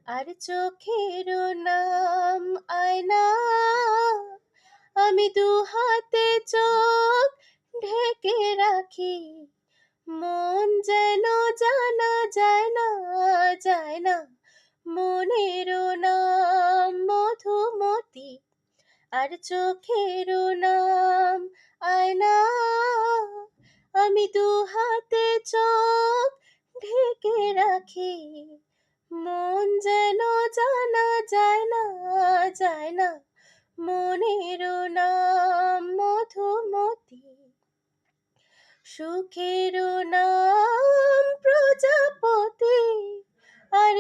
আর চোখের নাম আয়না, আমি দু হাতে চোখ ঢেকে রাখি, মন যেন জানা যায় না, যায় না। মনের নাম মধুমতি, আর চোখের নাম আয়না, আমি দু হাতে চোখ ঢেকে রাখি, মন যেন জানা যায় না, যায় না। মনের নাম মধুমতি, সুখের নাম প্রজাপতি, আর